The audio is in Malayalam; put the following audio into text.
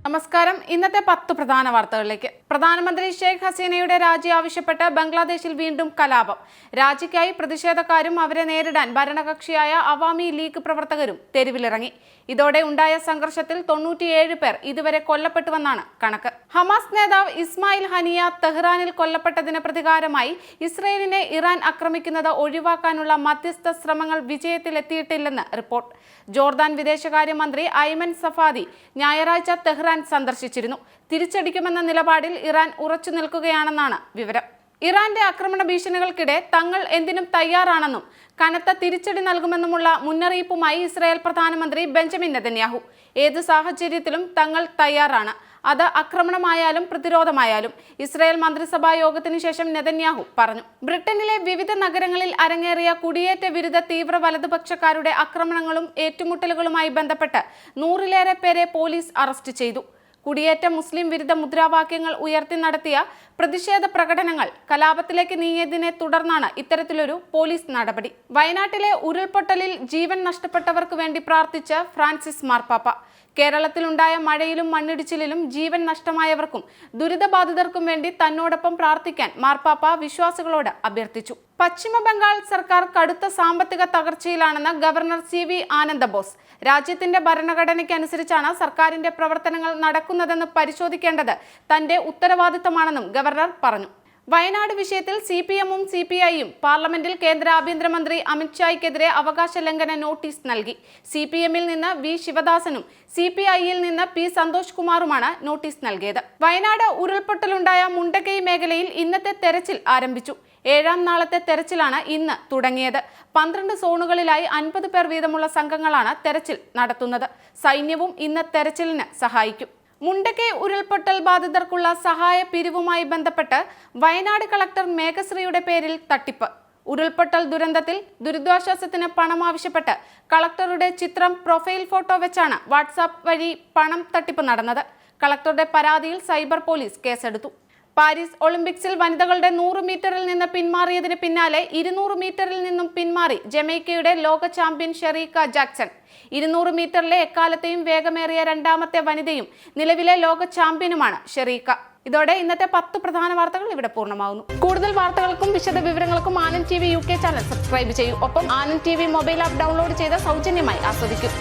നമസ്കാരം. ഇന്നത്തെ 10 പ്രധാന വാർത്തകളിലേക്ക്. പ്രധാനമന്ത്രി ഷെയ്ഖ് ഹസീനയുടെ രാജി ആവശ്യപ്പെട്ട് ബംഗ്ലാദേശിൽ വീണ്ടും കലാപം. രാജിക്കായി പ്രതിഷേധക്കാരും അവരെ നേരിടാൻ ഭരണകക്ഷിയായ അവാമി ലീഗ് പ്രവർത്തകരും തെരുവിലിറങ്ങി. ഇതോടെ ഉണ്ടായ സംഘർഷത്തിൽ 97 പേർ ഇതുവരെ കൊല്ലപ്പെട്ടുവെന്നാണ് കണക്ക്. ഹമാസ് നേതാവ് ഇസ്മായിൽ ഹനിയ തെഹ്റാനിൽ കൊല്ലപ്പെട്ടതിന് പ്രതികാരമായി ഇസ്രയേലിനെ ഇറാൻ ആക്രമിക്കുന്നത് ഒഴിവാക്കാനുള്ള മധ്യസ്ഥ ശ്രമങ്ങൾ വിജയത്തിലെത്തിയിട്ടില്ലെന്ന് റിപ്പോർട്ട്. ജോർദാൻ വിദേശകാര്യമന്ത്രി ഐമൻ സഫാദി ഞായറാഴ്ച തെഹ്റാൻ സന്ദർശിച്ചിരുന്നു. തിരിച്ചടിക്കുമെന്ന നിലപാടിൽ ഇറാൻ ഉറച്ചു നിൽക്കുകയാണെന്നാണ് വിവരം. ഇറാന്റെ ആക്രമണ ഭീഷണികൾക്കിടെ തങ്ങൾ എന്തിനും തയ്യാറാണെന്നും കനത്ത തിരിച്ചടി നൽകുമെന്നുമുള്ള മുന്നറിയിപ്പുമായി ഇസ്രായേൽ പ്രധാനമന്ത്രി ബെഞ്ചമിൻ നെതന്യാഹു. ഏത് സാഹചര്യത്തിലും തങ്ങൾ തയ്യാറാണ്, അത് ആക്രമണമായാലും പ്രതിരോധമായാലും, ഇസ്രായേൽ മന്ത്രിസഭാ യോഗത്തിന് ശേഷം നെതന്യാഹു പറഞ്ഞു. ബ്രിട്ടനിലെ വിവിധ നഗരങ്ങളിൽ അരങ്ങേറിയ കുടിയേറ്റ വിരുദ്ധ തീവ്ര വലതുപക്ഷക്കാരുടെ ആക്രമണങ്ങളും ഏറ്റുമുട്ടലുകളുമായി ബന്ധപ്പെട്ട് 100-ലേറെ പേരെ പോലീസ് അറസ്റ്റ് ചെയ്തു. കുടിയേറ്റ മുസ്ലിം വിരുദ്ധ മുദ്രാവാക്യങ്ങൾ ഉയർത്തി നടത്തിയ പ്രതിഷേധ പ്രകടനങ്ങൾ കലാപത്തിലേക്ക് നീങ്ങിയതിനെ തുടർന്നാണ് ഇത്തരത്തിലൊരു പോലീസ് നടപടി. വയനാട്ടിലെ ഉരുൾപൊട്ടലിൽ ജീവൻ നഷ്ടപ്പെട്ടവർക്ക് വേണ്ടി പ്രാർത്ഥിച്ച ഫ്രാൻസിസ് മാർപ്പാപ്പ. കേരളത്തിലുണ്ടായ മഴയിലും മണ്ണിടിച്ചിലിലും ജീവൻ നഷ്ടമായവർക്കും ദുരിതബാധിതർക്കും വേണ്ടി തന്നോടൊപ്പം പ്രാർത്ഥിക്കാൻ മാർപ്പാപ്പ വിശ്വാസികളോട് അഭ്യർത്ഥിച്ചു. പശ്ചിമ ബംഗാൾ സർക്കാർ കടുത്ത സാമ്പത്തിക തകർച്ചയിലാണെന്ന് ഗവർണർ CV ആനന്ദബോസ്. രാജ്യത്തിന്റെ ഭരണഘടനയ്ക്കനുസരിച്ചാണ് സർക്കാരിന്റെ പ്രവർത്തനങ്ങൾ നടക്കുന്നതെന്ന് പരിശോധിക്കേണ്ടത് തന്റെ ഉത്തരവാദിത്തമാണെന്നും ഗവർണർ പറഞ്ഞു. വയനാട് വിഷയത്തിൽ CPM-ഉം CPI-യും പാർലമെന്റിൽ കേന്ദ്ര ആഭ്യന്തരമന്ത്രി അമിത്ഷായ്ക്കെതിരെ അവകാശ ലംഘന നോട്ടീസ് നൽകി. CPM-ൽ നിന്ന് V ശിവദാസനും CPI-യിൽ നിന്ന് P സന്തോഷ് കുമാറുമാണ് നോട്ടീസ് നൽകിയത്. വയനാട് ഉരുൾപൊട്ടലുണ്ടായ മുണ്ടക്കൈ മേഖലയിൽ ഇന്നത്തെ തെരച്ചിൽ ആരംഭിച്ചു. 7ാം നാളത്തെ തെരച്ചിലാണ് ഇന്ന് തുടങ്ങിയത്. 12 സോണുകളിലായി 50 പേർ വീതമുള്ള സംഘങ്ങളാണ് തെരച്ചിൽ നടത്തുന്നത്. സൈന്യവും ഇന്ന് തെരച്ചിലിന് സഹായിക്കും. മുണ്ടക്കൈ ഉരുൾപൊട്ടൽ ബാധിതർക്കുള്ള സഹായ പിരിവുമായി ബന്ധപ്പെട്ട് വയനാട് കളക്ടർ മേഘശ്രീയുടെ പേരിൽ തട്ടിപ്പ്. ഉരുൾപൊട്ടൽ ദുരന്തത്തിൽ ദുരിതാശ്വാസത്തിന് പണം ആവശ്യപ്പെട്ട് കളക്ടറുടെ ചിത്രം പ്രൊഫൈൽ ഫോട്ടോ വെച്ചാണ് വാട്സാപ്പ് വഴി പണം തട്ടിപ്പ് നടന്നത്. കളക്ടറുടെ പരാതിയിൽ സൈബർ പോലീസ് കേസെടുത്തു. പാരീസ് ഒളിമ്പിക്സിൽ വനിതകളുടെ 100 മീറ്ററിൽ നിന്ന് പിന്മാറിയതിന് പിന്നാലെ 200 മീറ്ററിൽ നിന്നും പിന്മാറി ജമൈക്കയുടെ ലോക ചാമ്പ്യൻ ഷെറീക്ക ജാക്സൺ. 200 മീറ്ററിലെ എക്കാലത്തെയും വേഗമേറിയ 2ാമത്തെ വനിതയും നിലവിലെ ലോക ചാമ്പ്യനുമാണ് ഷെറീക്ക. ഇതോടെ ഇന്നത്തെ 10 പ്രധാന വാർത്തകൾ ഇവിടെ പൂർണ്ണമാകുന്നു. കൂടുതൽ വാർത്തകൾക്കും വിശദ വിവരങ്ങൾക്കും Anand TV UK channel subscribe ചെയ്യൂ. ഒപ്പം Anand TV mobile app download ചെയ്ത് സൗജന്യമായി ആസ്വദിക്കൂ.